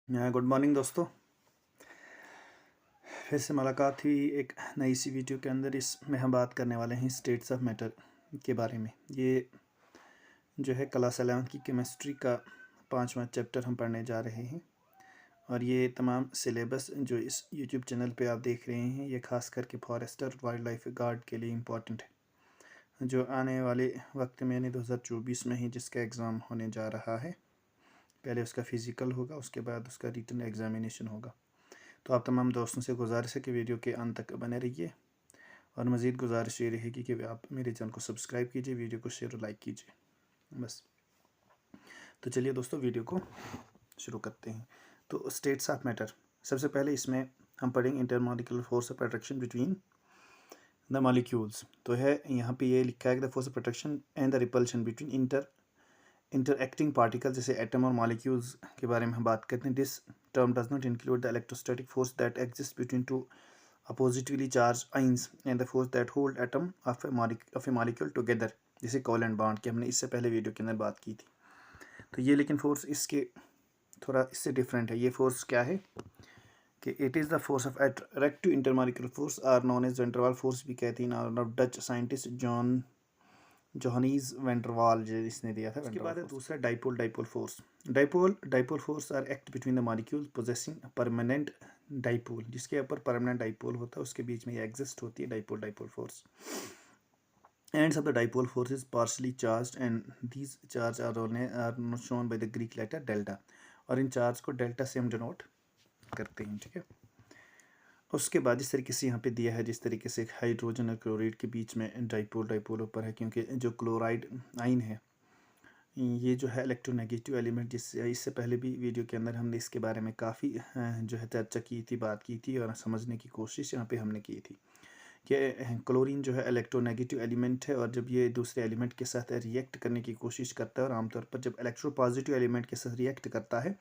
Good morning दोस्तों। फिर से मुलाकात हुई एक नई सी वीडियो के अंदर। इसमें हम बात करने वाले हैं स्टेट्स ऑफ मैटर के बारे में। ये जो है क्लास 11 की केमिस्ट्री का 5वां चैप्टर हम पढ़ने जा रहे हैं। और ये तमाम सिलेबस जो इस यूट्यूब चैनल पे आप देख रहे हैं, ये खास करके फॉरेस्टर वाइल्ड लाइफ गार्ड के लिए इम्पोर्टेंट है, जो आने वाले वक्त में यानी 2024 में ही जिसका एग्ज़ाम होने जा रहा है। पहले उसका फ़िज़िकल होगा, उसके बाद उसका रिटन एग्ज़ामिनेशन होगा। तो आप तमाम दोस्तों से गुजारिश है कि वीडियो के अंत तक बने रहिए, और मज़ीद गुजारिश ये रहेगी कि आप मेरे चैनल को सब्सक्राइब कीजिए, वीडियो को शेयर और लाइक कीजिए बस। तो चलिए दोस्तों, वीडियो को शुरू करते हैं। तो स्टेट्स ऑफ मैटर, सबसे पहले इसमें हम पढ़ेंगे intermolecular force of attraction between the molecules. तो है यहाँ पे ये लिखा है कि the force of attraction and the repulsion between interacting particle, जैसे एटम और मॉलिक्यूल्स के बारे में हम बात करते हैं। This term does not include the electrostatic force that exists between two oppositively charged ions and the force that hold atom of a molecule together, जैसे कोवेलेंट बॉन्ड की हमने इससे पहले वीडियो के अंदर बात की थी। तो ये लेकिन फोर्स इसके थोड़ा इससे डिफरेंट है। ये फोर्स क्या है कि it is the force of attractive intermolecular force are known as van der Waals force भी कहते हैं, डच साइंटिस्ट जोहानीज वेंटरवाल जो इसने दिया था। उसके बाद है दूसरा dipole dipole force. Dipole force are act between the molecules possessing permanent dipole, जिसके ऊपर परमानेंट डाइपोल होता है उसके बीच में ये एग्जिस्ट होती है dipole dipole force. Ends of the dipole force is partially charged and these charge are shown by the Greek letter delta, और इन चार्ज को डेल्टा से हम डिनोट करते हैं। ठीक है, उसके बाद जिस तरीके से यहाँ पे दिया है, जिस तरीके से हाइड्रोजन और क्लोराइड के बीच में डाइपोल ऊपर है, क्योंकि जो क्लोराइड आयन है ये जो है इलेक्ट्रोनेगेटिव एलिमेंट, जिससे इससे पहले भी वीडियो के अंदर हमने इसके बारे में काफ़ी जो है चर्चा की थी, बात की थी और समझने की कोशिश यहाँ पे हमने की थी कि क्लोरीन जो है इलेक्ट्रोनेगेटिव एलिमेंट है, और जब ये दूसरे एलिमेंट के साथ रिएक्ट करने की कोशिश करता है, और आमतौर पर जब इलेक्ट्रोपॉजिटिव एलिमेंट के साथ रिएक्ट करता है,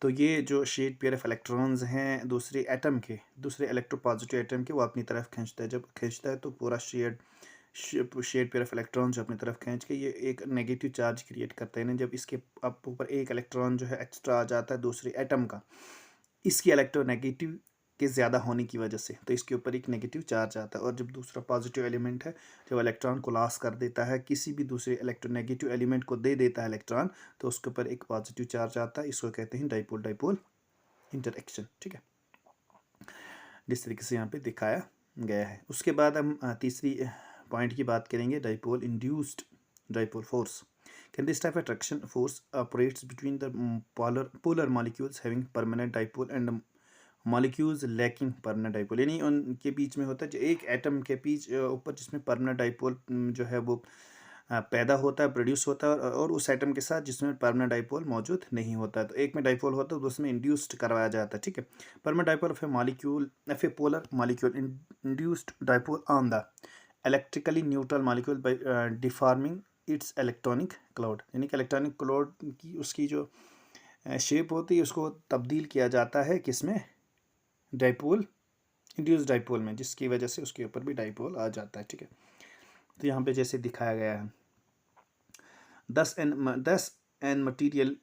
तो ये जो शेड पेयर ऑफ इलेक्ट्रॉन्स हैं दूसरे इलेक्ट्रोपॉजिटिव एटम के, वो अपनी तरफ खींचता है। जब खींचता है तो पूरा शेड पेयर ऑफ इलेक्ट्रॉन जो अपनी तरफ खींच के ये एक नेगेटिव चार्ज क्रिएट करते हैं। जब इसके ऊपर एक इलेक्ट्रॉन जो है एक्स्ट्रा आ जाता है दूसरे एटम का, इसकी इलेक्ट्रोनेगेटिव के ज़्यादा होने की वजह से, तो इसके ऊपर एक नेगेटिव चार्ज आता है। और जब दूसरा पॉजिटिव एलिमेंट है, जब इलेक्ट्रॉन को लॉस कर देता है, किसी भी दूसरे इलेक्ट्रोनेगेटिव एलिमेंट को दे देता है इलेक्ट्रॉन, तो उसके ऊपर एक पॉजिटिव चार्ज आता है। इसको कहते हैं डाइपोल डाइपोल इंटरएक्शन। ठीक है, जिस तरीके से यहाँ पे दिखाया गया है। उसके बाद हम तीसरी पॉइंट की बात करेंगे, dipole induced dipole force. Can this type of attraction force operates between the polar molecules having permanent dipole and molecules lacking permanent dipole, यानी उनके बीच में होता है जो एक एटम के बीच ऊपर जिसमें परमानेंट डाइपोल जो है वो पैदा होता है, प्रोड्यूस होता है, और उस एटम के साथ जिसमें परमानेंट डाइपोल मौजूद नहीं होता है। तो एक में डाइपोल होता है तो उसमें इंड्यूस्ड करवाया जाता है। ठीक है, permanent dipole of A molecule of A polar molecule induced dipole on the electrically neutral molecule by deforming it's electronic cloud, यानी कि इलेक्ट्रॉनिक क्लाउड की उसकी जो शेप होती है उसको तब्दील किया जाता है किसमें, डाइपोल इंड्यूस डाइपोल में, जिसकी वजह से उसके ऊपर भी डाइपोल आ जाता है। ठीक है, तो यहाँ पे जैसे दिखाया गया है 10 एन मटीरियल,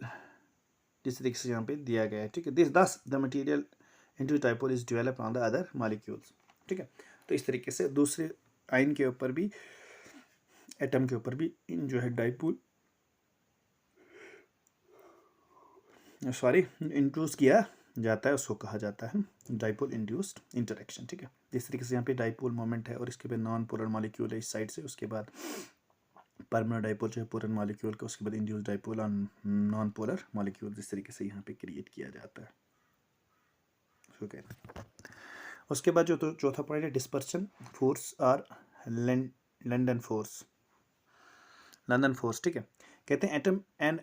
जिस तरीके से यहाँ पे दिया गया है। ठीक है, दस the material induce dipole is develop on the other molecules. ठीक है, तो इस तरीके से दूसरे आयन के ऊपर भी, एटम के ऊपर भी जो है डाइपोल इंड्यूस किया जाता है, उसको कहा जाता है डाइपोल इंड्यूस्ड इंटरएक्शन। ठीक है, जिस तरीके से यहाँ पे डाइपोल मोमेंट है और इसके बाद नॉन पोलर मॉलिक्यूल है इस साइड से, उसके बाद परमानेंट डाइपोल जो है पोलर मॉलिक्यूल का, उसके बाद induced dipole on non polar molecule, जिस तरीके से यहाँ पे क्रिएट किया जाता है उसको कहते हैं। उसके बाद जो तो चौथा पॉइंट है डिस्पर्शन फोर्स और लंदन फोर्स। ठीक है, कहते हैं atom and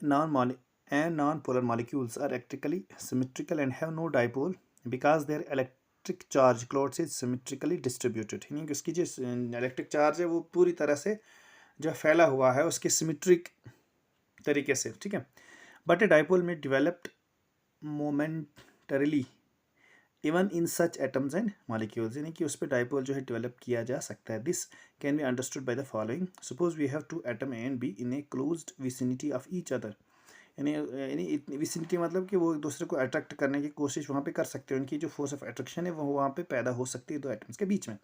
non-polar molecules are electrically symmetrical and have no dipole because their electric charge clouds is symmetrically distributed, यानी कि उसकी जो इलेक्ट्रिक चार्ज है वो पूरी तरह से जो फैला हुआ है उसके सिमेट्रिक तरीके से। ठीक है, बट ए डाइपोल में developed momentarily even in such atoms and molecules, यानी कि उस पर डाइपोल जो है डेवलप किया जा सकता है। This can be understood by the following, suppose we have two atom A and B in a closed vicinity of each other, यानी यानी इतनी विसिनिटी मतलब कि वो एक दूसरे को अट्रैक्ट करने की कोशिश वहाँ पे कर सकते हैं, उनकी जो फोर्स ऑफ अट्रैक्शन है वो वहाँ पे पैदा हो सकती है दो एटम्स के बीच में।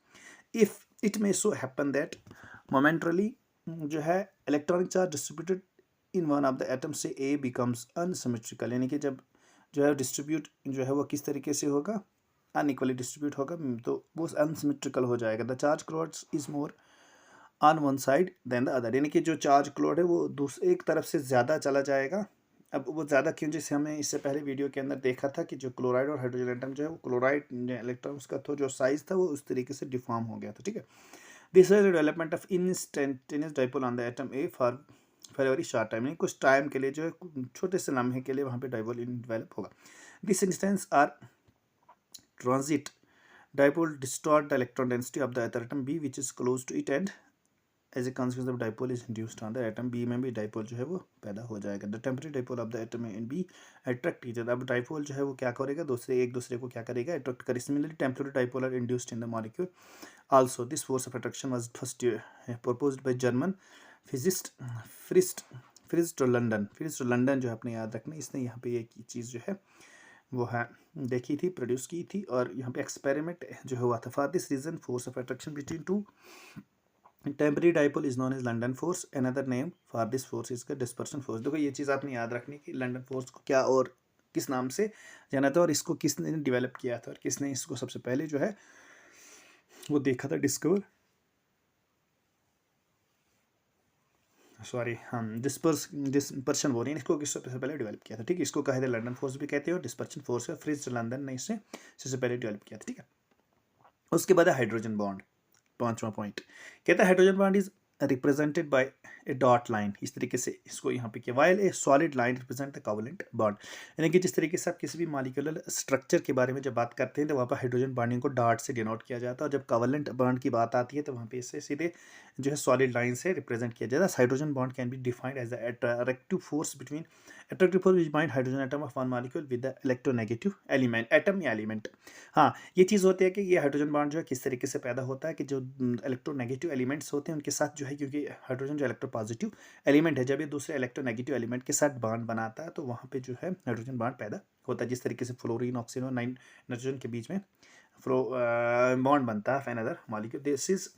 If it may so happen that momentarily जो है electronic charge distributed in one of the atom से ए बिकम्स अनसिमेट्रिकल, यानी कि जब जो है डिस्ट्रीब्यूट जो है वो किस तरीके से होगा, अनइक्वली डिस्ट्रीब्यूट होगा, तो वो अनसिमेट्रिकल हो जाएगा। The charge cloud is more on one side than the other, यानी कि जो चार्ज क्लोड है वो दूसरे एक तरफ से ज़्यादा चला जाएगा। अब वो ज़्यादा क्यों, जैसे हमने इससे पहले वीडियो के अंदर देखा था कि जो क्लोराइड और हाइड्रोजन एटम जो है वो क्लोराइड इलेक्ट्रॉन्स का तो जो साइज था वो उस तरीके से डिफॉर्म हो गया था, ठीक है। This is development of instantaneous dipole on the atom A for very short time, यानी कुछ टाइम के लिए जो है छोटे से लम्हे के लिए वहाँ पे डाइपोल डेवलप होगा। This instance are transit dipole distort the electron density of the other atom B which is close to it and as a consequence of dipole is induced on the atom B में भी dipole जो है वो पैदा हो जाएगा। The temporary dipole of the atom in B attract each other, अब dipole जो है वो क्या करेगा, एक दूसरे को क्या करेगा, अट्रैक्ट करेगा। Similarly temporary dipole are induced in the molecule also. This force of attraction was first proposed by German physicist Fritz London जो है अपने याद रखना, इसने यहाँ पे एक चीज़ जो है वो है देखी थी, प्रोड्यूस की थी, और यहाँ पे एक्सपेरिमेंट जो हुआ था। For this reason force of attraction between two temporary dipole is known as London force, another name for this force is का डिस्पर्शन फोर्स। देखो ये चीज़ आपने याद रखनी कि लंडन फोर्स को क्या और किस नाम से जाना था, और इसको किसने डेवलप किया था, और किसने इसको सबसे पहले जो है वो देखा था, डिस्पर्शन बोल रही है, इसको किससे पहले डेवलप किया था, ठीक है। इसको कहे थे लंडन फोर्स भी कहते हैं, और डिस्पर्शन फोर्स है फ्रिट्ज लंदन ने इसे सबसे पहले डेवलप किया था, ठीक है। उसके बाद है हाइड्रोजन बॉन्ड, पांचवा पॉइंट कहता है hydrogen bond is represented by A dot line, इस तरीके से इसको यहाँ पे किया, while a solid line represent the covalent bond, यानी कि जिस तरीके से आप किसी भी मॉलिक्यूलर स्ट्रक्चर के बारे में जब बात करते हैं तो वहाँ पर हाइड्रोजन बॉन्डिंग को डॉट से डिनोट किया जाता है, और जब कोवलेंट बॉन्ड की बात आती है तो वहाँ पे इससे सीधे जो है सॉलिड लाइन से रिप्रेजेंट किया जाता है। Hydrogen bond can be defined as attractive force between which bind hydrogen atom of one molecule with the electronegative element, atom या एलिमेंट। हाँ, ये चीज़ होती है कि ये हाइड्रोजन बॉन्ड जो है किस तरीके से पैदा होता है कि जो इलेक्ट्रोनेगेटिव एलिमेंट्स होते हैं उनके साथ जो है, क्योंकि हाइड्रोजन जो इलेक्ट्रोपॉजिटिव एलिमेंट है, जब ये दूसरे इलेक्ट्रोनेगेटिव एलिमेंट के साथ बॉन्ड बनाता है तो वहाँ पे जो है हाइड्रोजन बॉन्ड पैदा होता है। जिस तरीके से फ्लोरीन ऑक्सीजन और नाइट्रोजन के बीच में बॉन्ड बनता है another molecule, this is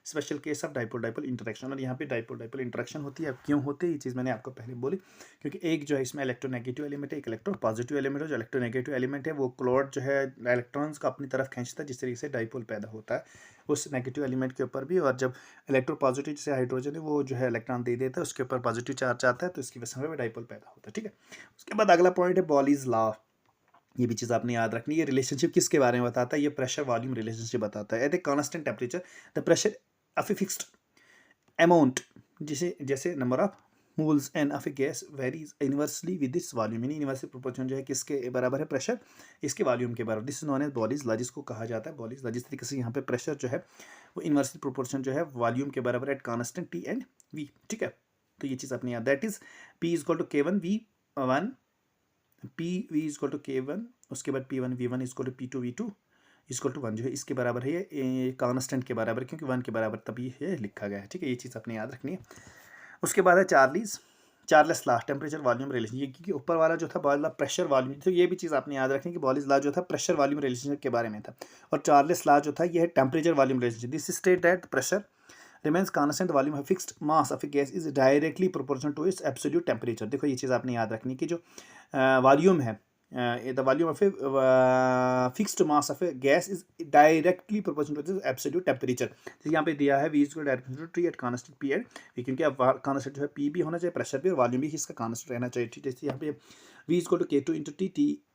special case of dipole interaction, और यहाँ पे डाइपोल इंटरेक्शन होती है। अब क्यों होती है ये चीज़ मैंने आपको पहले बोली, क्योंकि एक जो है इसमें इलेक्ट्रोनेगेटिव एलिमेंट है, एक इलेक्ट्रोपॉजिटिव एलिमेंट है। जो इलेक्ट्रोनेगेटिव एलिमेंट है वो क्लोड जो है इलेक्ट्रॉन्स को अपनी तरफ खींचता है, जिस तरीके से डाइपोल पैदा होता है उस नेगेटिव एलिमेंट के ऊपर भी, और जब इलेक्ट्रोपॉजिटिव जैसे हाइड्रोजन है वो जो है इलेक्ट्रॉन दे देता है, उसके ऊपर पॉजिटिव चार्ज आता है, तो इसकी वजह से डाइपोल पैदा होता है, ठीक है। उसके बाद अगला पॉइंट है बॉलीज लॉ, ये भी चीज़ आपने याद रखनी है। ये रिलेशनशिप किसके बारे में बताता है, ये प्रेशर वॉल्यूम रिलेशनशिप बताता है। At a constant temperature the pressure of a fixed amount, जैसे number of moles and of a gas varies inversely with this volume, यानी इनवर्सली प्रोपोर्शन जो है किसके बराबर है, प्रेशर इसके वॉल्यूम के बराबर। This is known as Boyle's law, जिसको कहा जाता है बॉलीज लॉ। जिस तरीके से यहाँ पे प्रेशर जो है वो इनवर्सली प्रोपोर्शन जो है वॉल्यूम के बराबर at constant T and V, ठीक है। तो ये चीज़ अपने याद, that is P is equal to K1 V1 P V is equal to K1, उसके बाद P1 V1 is equal to P2 V2 is equal to 1 जो है इसके बराबर है, ये कांस्टेंट के बराबर है, क्योंकि 1 के बराबर तभी ये लिखा गया है, ठीक है। ये चीज़ अपने याद रखनी है। उसके बाद है Charles law, temperature volume relation, ये क्योंकि ऊपर वाला जो था बॉयज लॉ प्रेशर वॉल्यूम, तो ये भी चीज़ आपने याद रखनी कि बॉयज लॉ जो था प्रेशर वॉल्यूम रिलेशनशिप के बारे में था, और चार्लेस लॉ जो था ये है temperature volume relationship. This state that pressure remains constant volume of fixed mass of a gas is directly proportional to its absolute temperature। देखो ये चीज़ आपने याद रखनी कि जो वॉल्यूम है, the volume of a fixed mass of a gas is directly proportional to the absolute temperature. जैसे यहाँ पे दिया है V is directly to at constant P and V, क्योंकि अब कांस्टेंट जो है P भी होना चाहिए, प्रेशर भी, और वॉल्यूम भी इसका कांस्टेंट रहना चाहिए, ठीक है। जैसे यहाँ पे V is to K2 into T,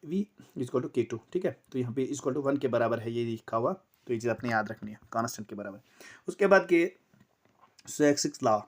V is to K2, ठीक है। तो यहाँ पे इज टू 1 के बराबर है ये लिखा हुआ, तो ये चीज़ अपने याद रखनी है, कांस्टेंट के बराबर। उसके बाद के लुसासिक लॉ,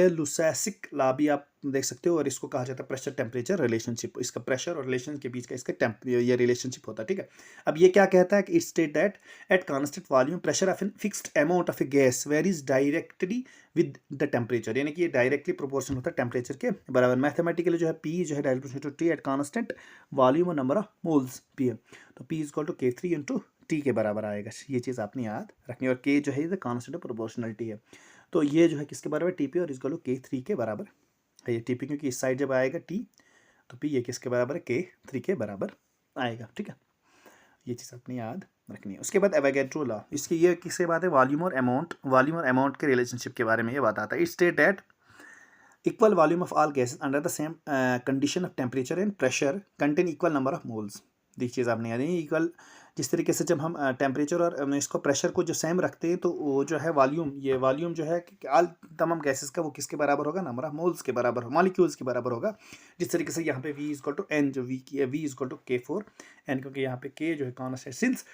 लुसासिक लॉ भी आप देख सकते हो, और इसको कहा जाता है प्रेशर टेम्परेचर रिलेशनशिप। इसका प्रेशर और रिलेशन के बीच का इसका ये रिलेशनशिप होता है, ठीक है। अब ये क्या कहता है कि it state that at constant volume pressure of an fixed amount of a gas varies directly with the temperature, यानी कि ये डायरेक्टली प्रोपोर्शन होता है टेम्परेचर के बराबर। मैथमेटिकली जो है P जो है directly to T at constant volume और नंबर ऑफ मोल्स P है, तो P is equal to K3 into T के बराबर आएगा। ये चीज़ आपने याद रखनी है, और K जो है कांस्टेंट प्रोपोर्शनलिटी है, तो ये जो है किसके बराबर, TP और इज इक्वल टू K3 के बराबर है ये टीपी, क्योंकि इस साइड जब आएगा टी तो पी ये किसके बराबर है, K3 के बराबर आएगा। ठीक है, ये चीज़ अपनी याद रखनी है। उसके बाद एवोगैड्रो लॉ, इसकी ये किससे बात है, वॉल्यूम और अमाउंट के रिलेशनशिप के बारे में ये बात आता है। It state that equal volume of all gases under the same condition of temperature and pressure contain equal number of moles। देखिए चीज़ आपने याद है, इक्वल जिस तरीके से जब हम टेम्परेचर और इसको प्रेशर को जो सेम रखते हैं तो वो जो है वॉल्यूम, ये वॉल्यूम जो है कि आल तमाम गैसेस का वो किसके बराबर होगा, नंबर ऑफ मोल्स के बराबर, मॉलिक्यूल्स के बराबर होगा। जिस तरीके से यहाँ पे V इक्वल टू N, जो V equal to K4 N, क्योंकि यहाँ पे K जो है constant, since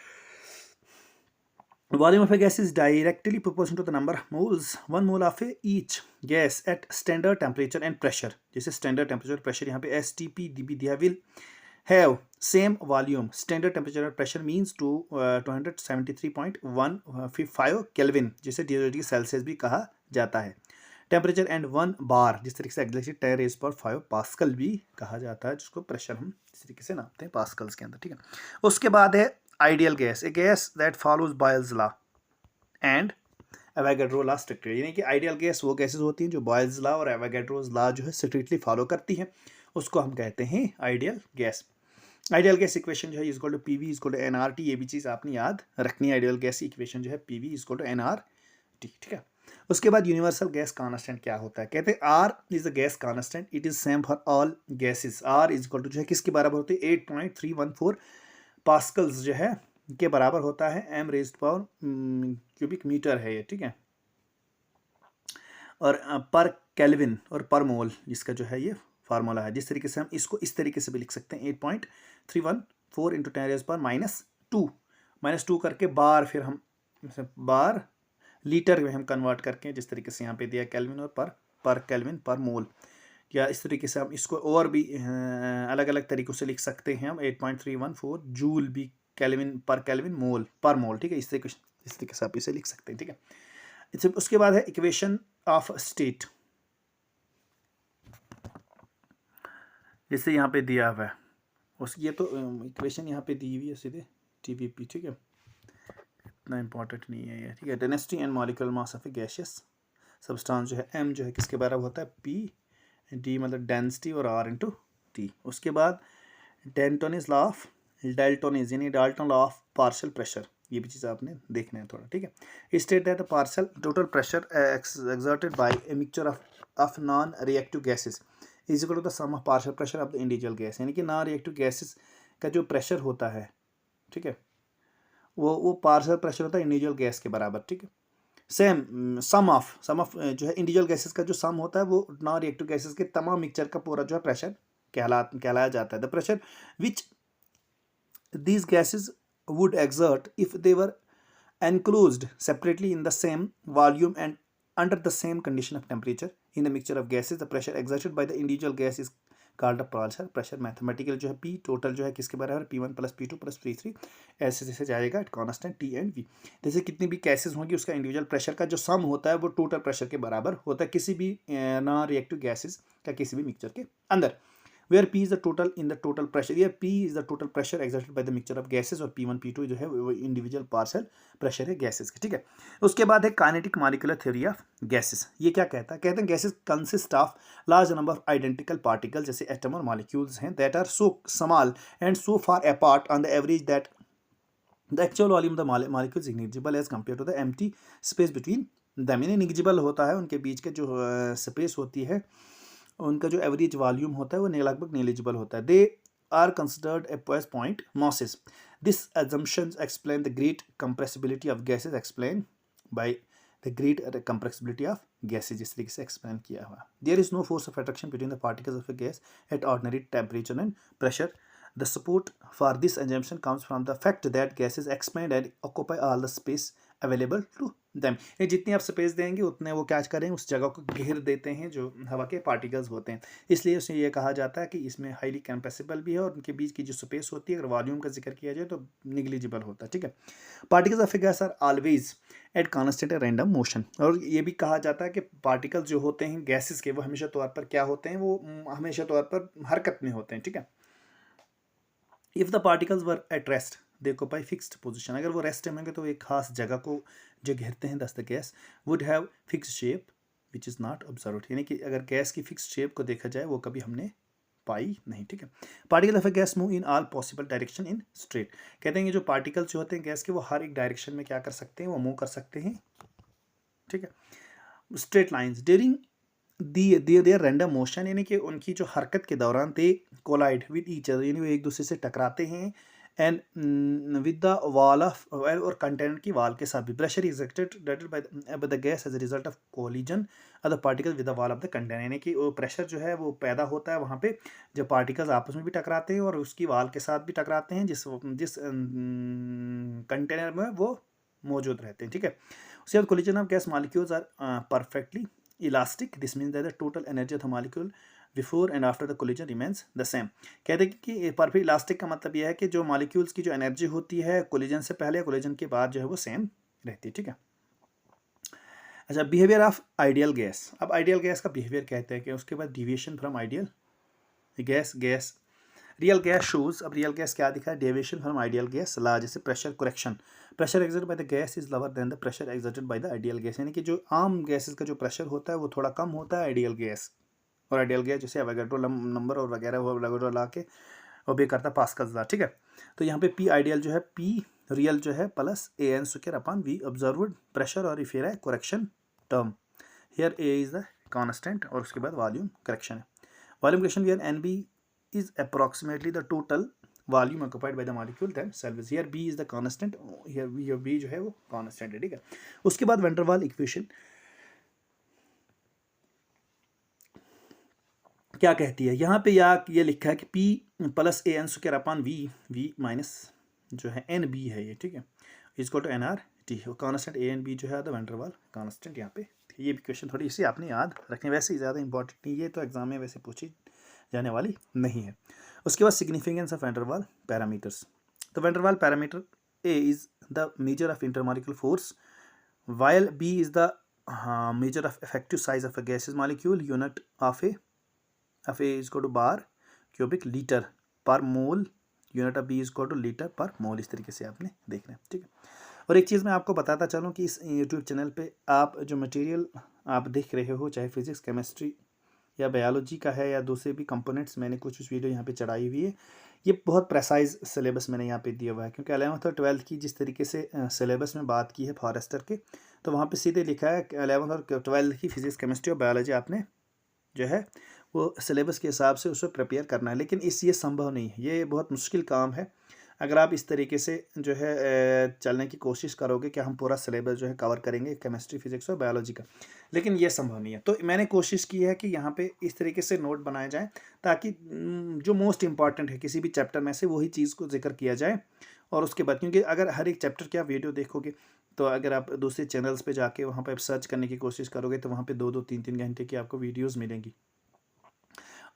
volume of a gas is directly proportional to the number of moles, 1 mole of each gas at standard temperature and pressure। जैसे standard temperature pressure यहाँ पे STP dB दिया, will have same volume, standard temperature and pressure means to 273.155 Kelvin, जिसे degree Celsius भी कहा जाता है। Temperature and 1 बार, जिस तरीके से एक्जेक्टली 10⁵ पास्कल भी कहा जाता है, जिसको प्रेशर हम इस तरीके से नापते हैं पास्कल्स के अंदर। ठीक है, उसके बाद है ideal gas, A gas that follows Boyle's law and Avogadro law strictly. यानी कि आइडियल गैस वो गैसेस होती हैं जो बॉयल्स लॉ और एवोगैड्रोस लॉ जो है स्ट्रिक्टली फॉलो करती हैं, उसको हम कहते हैं ideal gas. Ideal gas equation जो है equal to PV equal to nRT, ये भी चीज़ आपने याद रखनी है। आइडियल गैस इक्वेशन जो है PV इक्वल टू nRT। ठीक है, उसके बाद यूनिवर्सल गैस कांस्टेंट क्या होता है, कहते हैं R is a gas constant, it is same for all gases. R is equal to जो है किसके बराबर होती है, 8.314 पास्कल्स जो है के बराबर होता है, m raised power cubic metre है ये। ठीक है, और पर केल्विन और पर मोल जिसका जो है ये फार्मूला है। जिस तरीके से हम इसको इस तरीके से भी लिख सकते हैं, 8.314 इंटू 10⁻²⁻2 करके बार, फिर हम बार लीटर में हम कन्वर्ट करके, जिस तरीके से यहाँ पे दिया केल्विन और पर केल्विन पर मोल, या इस तरीके से हम इसको और भी अलग अलग तरीक़ों से लिख सकते हैं हम, 8.314 जूल भी केल्विन पर केल्विन मोल पर मोल। ठीक है, इस तरीके से आप इसे लिख सकते हैं। ठीक है, उसके बाद है इक्वेशन ऑफ स्टेट, जैसे यहाँ पे दिया हुआ है उस, ये तो इक्वेशन यहाँ पे दी हुई है सीधे TPP। ठीक है, इतना इंपॉर्टेंट नहीं है ये। ठीक है, density and molecular mass of A gaseous substance जो है M जो है किसके बराबर होता है, P D मतलब डेंसिटी और R इंटू T। उसके बाद डेल्टोनिस लॉ ऑफ डेल्टोनिस यानी Dalton law of partial pressure, ये भी चीज़ आपने देखना है थोड़ा। ठीक है, state that the partial total pressure exerted by a mixture of non reactive gases is equal to the sum of partial pressure of the individual gas. यानी कि नॉन रिएक्टिव गैसेस का जो प्रेशर होता है, ठीक है, वो पार्शियल प्रेशर होता है इंडिविजुअल गैस के बराबर। ठीक है, सेम सम ऑफ जो है इंडिविजुअल गैसेस का जो सम होता है वो नॉन रिएक्टिव गैसेस के तमाम मिक्सचर का पूरा जो है प्रेशर कहलाया जाता है। The pressure which these gases would exert if they were enclosed separately in the same volume and under the same condition of temperature in the mixture of gases, the pressure exerted by the individual gas is called a partial pressure। Mathematical जो है P total जो है किसके बराबर, P1 plus P2 plus P3, ऐसे जैसे जाएगा constant T and V। जैसे कितनी भी गैसेस होंगी उसका इंडिविजुअल प्रेशर का जो सम होता है वो टोटल प्रेशर के बराबर होता है किसी भी नॉन रिएक्टिव गैसेस का किसी भी मिक्सचर के अंदर, where P is the total in the total pressure, yeah, P is the total pressure exerted by the mixture of gases, और P1 P2 जो है वो इंडिविजुअल पार्शियल प्रेशर है गैसेस का। ठीक है, उसके बाद है kinetic molecular theory of gases. ये क्या कहता है, कहते हैं gases consist of large number of identical particle, जैसे एटम और मॉलिक्यूल्स हैं, that are so small and so far apart on the average that the actual volume of the molecules is negligible as compare to the empty space between them. यानी negligible होता है उनके बीच के जो space होती है, उनका जो एवरेज वॉल्यूम होता है वो लगभग नेग्लिजिबल होता है। They are considered a point masses. This assumptions explain the great compressibility of gases explained by the great compressibility of gases, जिस तरीके से एक्सप्लेन किया हुआ। There is no force of attraction between the particles of a gas at ordinary temperature and pressure। The support for this assumption comes from the fact that gases expand and occupy all the space available to them। ये जितनी आप space देंगे उतने वो क्या करें, उस जगह को घेर देते हैं जो हवा के पार्टिकल्स होते हैं। इसलिए उसे ये कहा जाता है कि इसमें हाईली कंप्रेसिबल भी है और उनके बीच की जो स्पेस होती है, अगर वॉल्यूम का जिक्र किया जाए तो निग्लिजिबल होता है। ठीक है, particles of a gas are always at constant random motion. और ये भी कहा जाता है कि पार्टिकल्स जो होते हैं गैसेस के, वो हमेशा तौर पर क्या होते हैं, वो हमेशा तौर पर हरकत में होते हैं। ठीक है, if the particles were at rest they occupy fixed position. अगर वो रेस्ट में होंगे तो एक खास जगह को जो घेरते हैं, दस the gas would have fixed shape which is not observed, यानी कि अगर गैस की फिक्स शेप को देखा जाए वो कभी हमने पाई नहीं, ठीक है। Particle of a gas move in all possible direction in straight, कहते हैं कि जो पार्टिकल्स जो होते हैं गैस के वो हर एक डायरेक्शन में क्या कर सकते हैं, वो मूव कर सकते हैं, ठीक है। Straight lines during their random motion, यानी कि उनकी जो हरकत के दौरान they collide with each other, यानी वो एक दूसरे से टकराते हैं, and with the wall of और कंटेनर की वॉल के साथ भी। Pressure exerted by the gas as a result of collision of the particle with the wall of the container, यानी कि वो प्रेशर जो है वो पैदा होता है वहाँ पे जब पार्टिकल्स आपस में भी टकराते हैं और उसकी वॉल के साथ भी टकराते हैं जिस कंटेनर में वो मौजूद रहते हैं, ठीक है। उसके बाद collision of gas molecules are perfectly elastic, this means that the total energy of the molecule before and after the collision remains the same. कहते हैं कि परफेक्ट इलास्टिक का मतलब यह है कि जो मॉलिक्यूल्स की जो एनर्जी होती है कोलिजन से पहले या कोलिजन के बाद जो है वो सेम रहती है, ठीक है। अच्छा, बिहेवियर ऑफ आइडियल गैस। अब आइडियल गैस का बिहेवियर कहते हैं कि उसके बाद deviation from ideal gas real gas shows. अब रियल गैस क्या दिखा है, डेविएशन फ्रॉम आइडियल गैस ला, जैसे pressure correction, pressure exerted by the gas is lower than the pressure exerted by the ideal gas, यानी कि जो आम गैसेस का जो प्रेशर होता है वो थोड़ा कम होता है आइडियल गैस, और आइडियल गैस जैसे एवोगाड्रो नंबर और वगैरह वो एवोगाड्रो ला के वो भी करता है पास्कल्स ला, ठीक है। तो यहाँ पे पी आइडियल जो है पी रियल जो है plus a n square upon V observed pressure, और फिर है correction term, here a is the constant, और उसके बाद वॉल्यूम करेक्शन है। Volume correction here n b is approximately the total volume occupied by the molecule themselves. Here B is the constant, here B जो है वो constant है, ठीक है। उसके बाद वैन डर वाल इक्वेशन क्या कहती है, यहाँ पे या ये लिखा है कि P plus a n square upon V minus जो है एन बी है ये, ठीक है, इसको to n R T, constant a and b जो है द वैन डर वाल कॉन्स्टेंट यहाँ पे। ये इक्वेशन थोड़ी इसे आपने याद रखनी, वैसे ही ज़्यादा इंपॉर्टेंट नहीं, ये तो एग्जाम में वैसे पूछी जाने वाली नहीं है। उसके बाद सिग्निफिकेंस ऑफ वैन डर वाल पैरामीटर्स। तो van der Waals parameter a is the measure of intermolecular force, while b is the measure of effective size of a gases molecule, unit of a is equal to bar cubic litre per mole, unit of b is equal to litre per mole. इस तरीके से आपने देखना है, ठीक है। और एक चीज़ मैं आपको बताता चलूँ कि इस यूट्यूब चैनल पे आप जो मटेरियल आप देख रहे हो, चाहे फिजिक्स केमिस्ट्री या बायोलॉजी का है या दूसरे भी कंपोनेंट्स, मैंने कुछ वीडियो यहाँ पे चढ़ाई हुई है, ये बहुत प्रेसाइज सिलेबस मैंने यहाँ पे दिया हुआ है, क्योंकि 11th और 12th की जिस तरीके से सिलेबस में बात की है फॉरेस्टर के, तो वहाँ पे सीधे लिखा है 11th और 12th की फिजिक्स केमिस्ट्री और बायोलॉजी आपने जो है वो सिलेबस के हिसाब से उसको प्रिपेयर करना है। लेकिन ये संभव नहीं है, ये बहुत मुश्किल काम है अगर आप इस तरीके से जो है चलने की कोशिश करोगे कि हम पूरा सिलेबस जो है कवर करेंगे केमिस्ट्री फिजिक्स और बायोलॉजी का, लेकिन ये संभव नहीं है। तो मैंने कोशिश की है कि यहाँ पे इस तरीके से नोट बनाए जाएं ताकि जो मोस्ट इंपॉर्टेंट है किसी भी चैप्टर में से वही चीज़ को जिक्र किया जाए, और उसके बाद क्योंकि अगर हर एक चैप्टर की आप वीडियो देखोगे तो अगर आप दूसरे चैनल्स पे जाके वहाँ पर सर्च करने की कोशिश करोगे तो वहाँ पर 2-2, 3-3 घंटे की आपको वीडियोज़ मिलेंगी,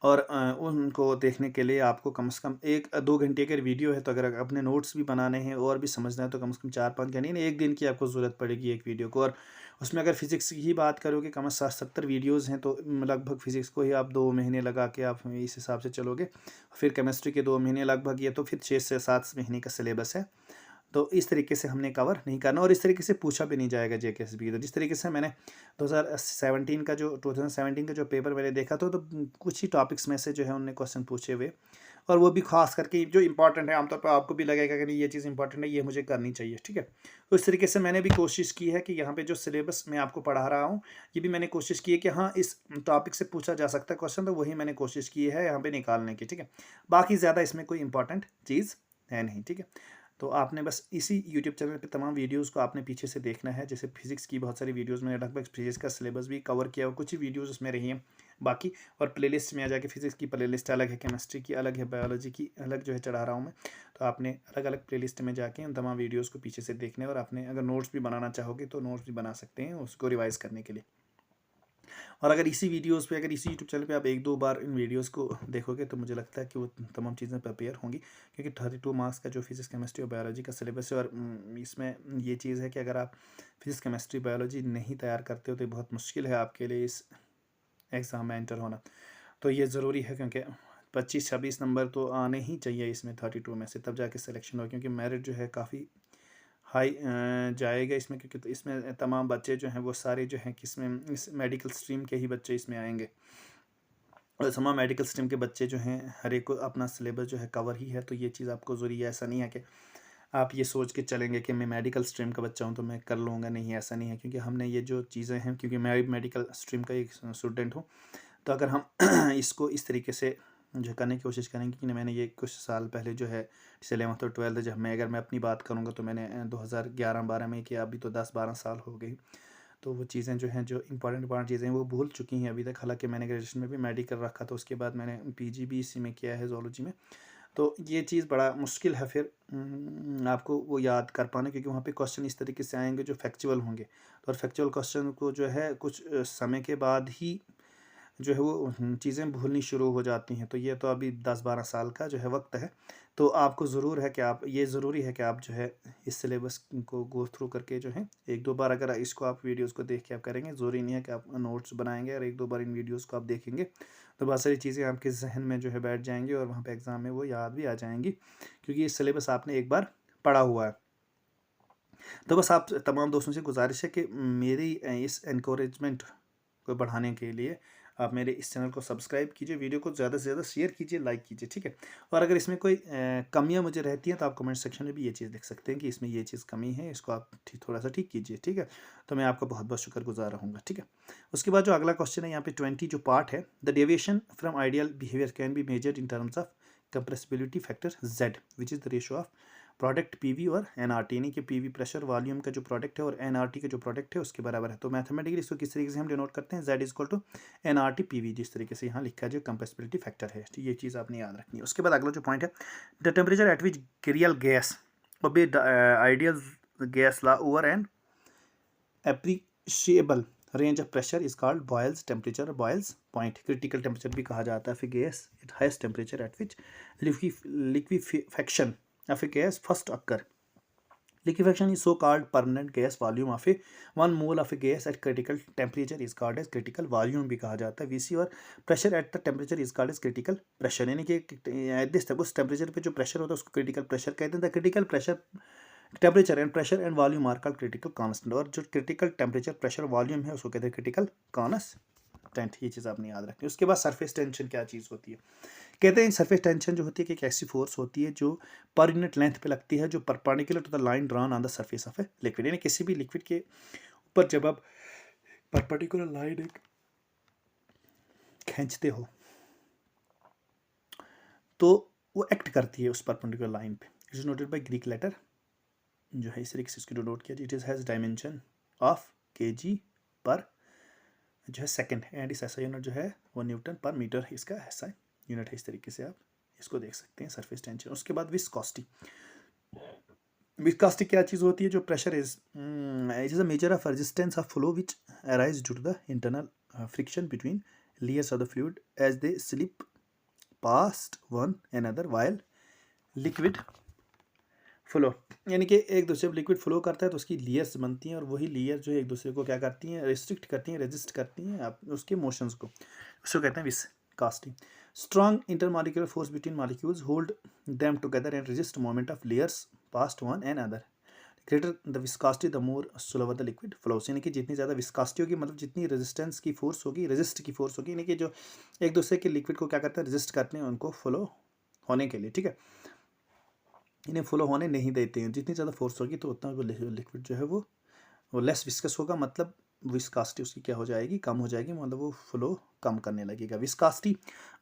और उनको देखने के लिए आपको कम से कम 1-2 घंटे का वीडियो है, तो अगर अपने नोट्स भी बनाने हैं और भी समझना है तो कम से कम 4-5 घंटे नहीं, 1 दिन की आपको ज़रूरत पड़ेगी एक वीडियो को। और उसमें अगर फिज़िक्स की ही बात करोगे कम से 60-70 वीडियोज़ हैं, तो लगभग फिज़िक्स को ही आप 2 महीने लगा के आप इस हिसाब से चलोगे, फिर केमिस्ट्री के 2 महीने लगभग, ये तो फिर 6 से 7 महीने का सिलेबस है। तो इस तरीके से हमने कवर नहीं करना, और इस तरीके से पूछा भी नहीं जाएगा जेकेएसबी। तो जिस तरीके से मैंने 2017 का जो पेपर मैंने देखा तो कुछ ही टॉपिक्स में से जो है उन्होंने क्वेश्चन पूछे हुए, और वो भी खास करके जो इंपॉर्टेंट है, आमतौर पर आपको भी लगेगा कि नहीं ये चीज़ इंपॉर्टेंट है, ये मुझे करनी चाहिए, ठीक है। तो इस तरीके से मैंने भी कोशिश की है कि यहाँ पे जो सिलेबस मैं आपको पढ़ा रहा हूँ ये भी मैंने कोशिश की है कि हाँ इस टॉपिक से पूछा जा सकता है क्वेश्चन, तो वही मैंने कोशिश की है यहाँ पे निकालने की, ठीक है। बाकी ज़्यादा इसमें कोई इंपॉर्टेंट चीज़ है नहीं, ठीक है। तो आपने बस इसी यूट्यूब चैनल पे तमाम वीडियोस को आपने पीछे से देखना है, जैसे फिजिक्स की बहुत सारी वीडियोस मैंने लगभग फिजिक्स का सिलेबस भी कवर किया और कुछ ही वीडियोस उसमें रही हैं बाकी, और प्लेलिस्ट में आ जाके फिजिक्स की प्लेलिस्ट अलग है, केमिस्ट्री की अलग है, बायोलॉजी की अलग जो है चढ़ा रहा हूँ मैं। तो आपने अलग अलग प्लेलिस्ट में जाके उन तमाम वीडियोज़ को पीछे से देखने, और आपने अगर नोट्स भी बनाना चाहोगे तो नोट्स भी बना सकते हैं उसको रिवाइज़ करने के लिए। और अगर इसी वीडियोस पे, अगर इसी यूट्यूब चैनल पे आप 1-2 बार इन वीडियोस को देखोगे तो मुझे लगता है कि वो तमाम चीज़ें प्रिपेयर होंगी, क्योंकि 32 मार्क्स का जो फिजिक्स केमिस्ट्री और बायोलॉजी का सिलेबस है, और इसमें ये चीज़ है कि अगर आप फिजिक्स केमिस्ट्री बायोलॉजी नहीं तैयार करते हो तो बहुत मुश्किल है आपके लिए इस एग्ज़ाम में एंटर होना। तो ये ज़रूरी है, क्योंकि 25-26 नंबर तो आने ही चाहिए इसमें 32 में से, तब जाके सिलेक्शन हो, क्योंकि मेरिट जो है काफ़ी हाई जाएगा इसमें, क्योंकि तो इसमें तमाम बच्चे जो हैं वो सारे जो हैं किसमें, इस मेडिकल स्ट्रीम के ही बच्चे इसमें आएंगे। और तमाम मेडिकल स्ट्रीम के बच्चे जो हैं हर एक को अपना सिलेबस जो है कवर ही है, तो ये चीज़ आपको ज़रूरी है। ऐसा नहीं है कि आप ये सोच के चलेंगे कि मैं मेडिकल स्ट्रीम का बच्चा हूँ तो मैं कर लूँगा, नहीं ऐसा नहीं है। क्योंकि हमने ये जो चीज़ें हैं, क्योंकि मैं मेडिकल स्ट्रीम का एक स्टूडेंट हूँ, तो अगर हम इसको इस तरीके से जो करने की कोशिश करेंगे कि मैंने ये कुछ साल पहले जो है 11th और 12th, जब मैं अगर मैं अपनी बात करूँगा तो मैंने 2011-12 में किया, अभी तो 10-12 साल हो गई। तो वो चीज़ें जो हैं, जो इंपॉर्टेंट चीज़ें हैं वो भूल चुकी हैं अभी तक। हालांकि मैंने ग्रेजुएशन में भी मेडिकल रखा, तो उसके बाद मैंने पीजी भी इसी में किया है, ज़ूलॉजी में। तो ये चीज़ बड़ा मुश्किल है फिर आपको वो याद कर पाना, क्योंकि वहाँ पे क्वेश्चन इस तरीके से आएंगे जो फैक्चुअल होंगे। और फैक्चुअल क्वेश्चन को जो है कुछ समय के बाद ही जो है वो चीज़ें भूलनी शुरू हो जाती हैं। तो ये तो अभी 10-12 साल का जो है वक्त है। तो आपको ज़रूर है कि आप, ये ज़रूरी है कि आप जो है इस सिलेबस को गो थ्रू करके जो है 1-2 बार अगर इसको आप वीडियोज़ को देख के आप करेंगे, ज़रूरी नहीं है कि आप नोट्स बनाएंगे और 1-2 बार इन वीडियोज़ को आप देखेंगे तो बहुत सारी चीज़ें आपके जहन में जो है बैठ जाएंगी और वहाँ पे एग्ज़ाम में वो याद भी आ जाएंगी, क्योंकि ये सिलेबस आपने एक बार पढ़ा हुआ है। तो बस आप तमाम दोस्तों से गुजारिश है कि मेरी इस एनकरेजमेंट को बढ़ाने के लिए आप मेरे इस चैनल को सब्सक्राइब कीजिए, वीडियो को ज़्यादा से ज़्यादा शेयर कीजिए, लाइक कीजिए, ठीक है। और अगर इसमें कोई कमियां मुझे रहती हैं तो आप कमेंट सेक्शन में भी ये चीज़ लिख सकते हैं कि इसमें ये चीज़ कमी है, इसको आप थोड़ा सा ठीक कीजिए, ठीक है। तो मैं आपका बहुत बहुत शुक्रगुजार रहूँगा, ठीक है। उसके बाद जो अगला क्वेश्चन है यहाँ पे 20 जो पार्ट है, the deviation from ideal behaviour can be measured in terms of compressibility factor Z, which is the ratio of product PV और एनआरटी, यानी कि पीवी प्रेशर वॉल्यूम का जो प्रोडक्ट है और एनआरटी का जो प्रोडक्ट है उसके बराबर है। तो मैथमेटिकली इसको किस तरीके से हम डिनोट करते हैं, Z equal to NRT PV, जिस तरीके से यहाँ लिखा है जो कंप्रेसिबिलिटी फैक्टर है। तो ये चीज़ आपने याद रखनी है। उसके बाद अगला जो पॉइंट है, the temperature at which real gas obey ideal gas law over an appreciable range of pressure is called Boyle's temperature, Boyle's point. Critical temperature भी कहा जाता है फिर gas it highest temperature at which liquefaction of a gas first occur. Liquefaction is so called permanent gas volume of a 1 mole of a gas at critical temperature is called as critical volume भी कहा जाता है। Vc और pressure at the temperature is called as critical pressure, यानी कि उस temperature पे जो प्रेशर होता है उसको क्रिटिकल प्रेशर कहते हैं। The critical pressure temperature and pressure and volume are called critical constant, और जो क्रिटिकल टेम्परेचर प्रेशर वॉल्यूम है उसको कहते हैं क्रिटिकल कांस्टेंट। ये चीज़ आपने याद रखनी है। उसके बाद सरफेस टेंशन क्या चीज़ होती है, कहते हैं सरफेस टेंशन जो होती है कि एक ऐसी फोर्स होती है जो पर यूनिट लेंथ पे लगती है जो perpendicular to the line drawn on the surface of a liquid, यानी किसी भी लिक्विड के ऊपर जब आप परपेंडिकुलर लाइन एक खींचते हो तो वो एक्ट करती है उस परपेंडिकुलर लाइन पे। It is noted by Greek letter जो है इस तरीके से इसको नोट किया, it is has dimension of kg पर जो है सेकंड, एंड इस ऐसा यूनिट जो है वो न्यूटन पर मीटर इसका ऐसा यूनिट है। इस तरीके से आप इसको देख सकते हैं सरफेस टेंशन। उसके बाद विस्कोसिटी, विस्कोसिटी क्या चीज़ होती है, जो pressure is it is a measure of resistance of flow which arise due to the internal friction between layers of the fluid as they slip past one another while liquid flow, यानी कि एक दूसरे पर liquid flow करता है तो उसकी layers बनती हैं और वही लेयर जो है एक दूसरे को क्या करती हैं, रिस्ट्रिक्ट करती हैं, रेजिस्ट करती हैं आप उसके मोशंस को, उसको कहते हैं viscosity. Strong intermolecular force between molecules hold them together and resist movement of layers past one another. Greater the viscosity, the more slower the liquid flows. यानी कि जितनी ज़्यादा विस्कोसिटी होगी, मतलब जितनी रेजिस्टेंस की फोर्स होगी, रेजिस्ट की फोर्स होगी, यानी कि जो एक दूसरे के लिक्विड को क्या करते हैं, रेजिस्ट करते हैं उनको फ्लो होने के लिए, ठीक है, इन्हें फ्लो होने नहीं देते हैं। जितनी ज़्यादा फोर्स होगी तो उतना वो लिक्विड जो है वो लेस विस्कस होगा, मतलब विस्कोसिटी उसकी क्या हो जाएगी, कम हो जाएगी, मतलब वो फ्लो कम करने लगेगा। Viscosity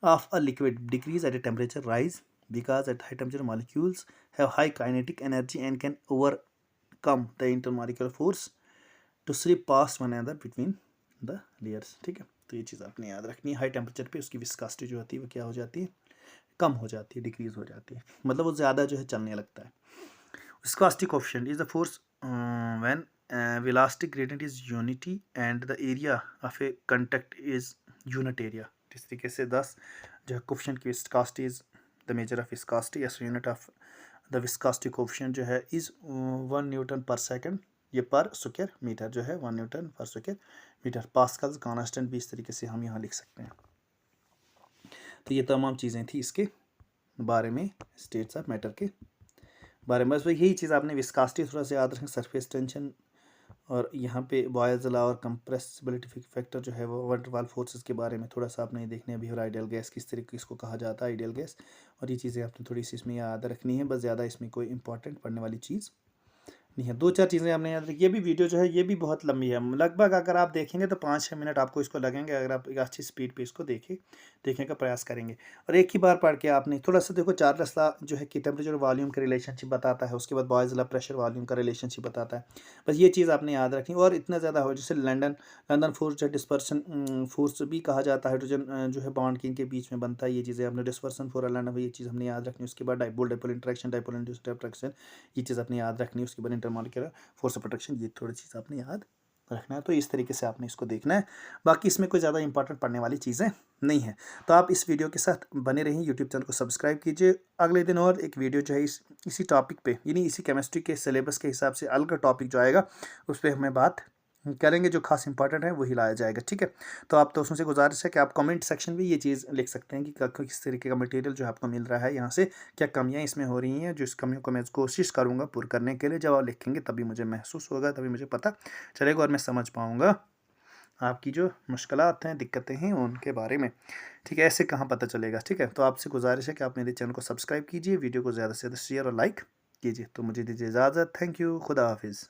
of a liquid decrease at a temperature rise because at high temperature molecules have high kinetic energy and can overcome the intermolecular force to slip pass one another between the layers, ठीक है। तो ये चीज़ आपने याद रखनी है। High temperature पे उसकी विस्कोसिटी जो होती है वो क्या हो जाती है, कम हो जाती है, डिक्रीज हो जाती है, मतलब वो ज़्यादा जो है चलने लगता है। Viscosity coefficient is the force when velocity gradient is unity and the area of a contact is unit area. इस तरीके से 10 जो है coefficient की viscosity is the measure of viscosity as unit of the viscosity coefficient जो है is 1 Newton per second, ये पर स्क्वायर मीटर जो है 1 न्यूटन पर स्क्वायर मीटर। पास्कल कांस्टेंट भी इस तरीके से हम यहाँ लिख सकते हैं। तो ये तमाम चीज़ें थी इसके बारे में, स्टेट्स ऑफ मैटर के बारे में। बस यही चीज़ आपने विस्कासिटी थोड़ा सा याद रखें, सरफेस टेंशन, और यहाँ पे बॉयल्स लॉ और कंप्रेसिबिलिटी फैक्टर जो है वो वन टू वाल फोर्सेस के बारे में थोड़ा सा आपने देखने अभी, और आइडियल गैस किस तरीके इसको कहा जाता है, आइडियल गैस, और ये चीज़ें आपने थोड़ी सी इसमें याद रखनी है। बस ज़्यादा इसमें कोई इंपॉर्टेंट पढ़ने वाली चीज़ नहीं है। 2-4 चीज़ें आपने याद रखी। ये भी वीडियो जो है ये भी बहुत लंबी है, लगभग अगर आप देखेंगे तो 5-6 मिनट आपको इसको लगेंगे, अगर आप एक अच्छी स्पीड पे इसको देखने का प्रयास करेंगे। और एक ही बार पढ़ के आपने थोड़ा सा देखो, चार्ल्स लॉ जो है कि टेम्परेचर वॉल्यूम का रिलेशनशिप बताता है, उसके बाद बॉयल्स लॉ प्रेशर वॉल्यूम का रिलेशनशिप बताता है। बस ये चीज़ आपने याद रखनी। और इतना ज़्यादा हो, जैसे लंदन फोर्स जो डिस्पर्सन फोर्स भी कहा जाता है, हाइड्रोजन जो है बॉन्ड के इनके बीच में बनता है, ये चीज़ें आपने डिस्पर्सन फोर लंदन, ये चीज़ हमने याद रखनी। उसके बाद dipole dipole interaction, dipole induced attraction, ये चीज़ अपने याद रखनी। उसके बाद इंटरमॉलिक्यूलर फोर्स ऑफ अट्रैक्शन, ये थोड़ी चीज़ आपने याद रखना है। तो इस तरीके से आपने इसको देखना है। बाकी इसमें कोई ज़्यादा इंपॉर्टेंट पढ़ने वाली चीज़ें नहीं है। तो आप इस वीडियो के साथ बने रहिए, यूट्यूब चैनल को सब्सक्राइब कीजिए। अगले दिन और एक वीडियो जो है इसी टॉपिक पे, यानी इसी केमिस्ट्री के सिलेबस के हिसाब से अलग टॉपिक जो आएगा उस पर हमें बात करेंगे, जो खास इंपॉर्टेंट है वही लाया जाएगा, ठीक है। तो आप दोस्तों से गुजारिश है कि आप कमेंट सेक्शन में ये चीज़ लिख सकते हैं कि किस तरीके का मटेरियल जो आपको मिल रहा है, यहाँ से क्या कमियाँ इसमें हो रही हैं, जो इस कमियों को मैं कोशिश करूँगा पूरा करने के लिए। जब आप लिखेंगे तभी मुझे महसूस होगा, तभी मुझे पता चलेगा और मैं समझ पाऊँगा आपकी जो मुश्किलात हैं, दिक्कतें हैं उनके बारे में, ठीक है। ऐसे कहाँ पता चलेगा, ठीक है। तो आपसे गुजारिश है कि आप मेरे चैनल को सब्सक्राइब कीजिए, वीडियो को ज़्यादा से ज़्यादा शेयर और लाइक कीजिए। तो मुझे दीजिए इजाज़त। थैंक यू, खुदा हाफिज़।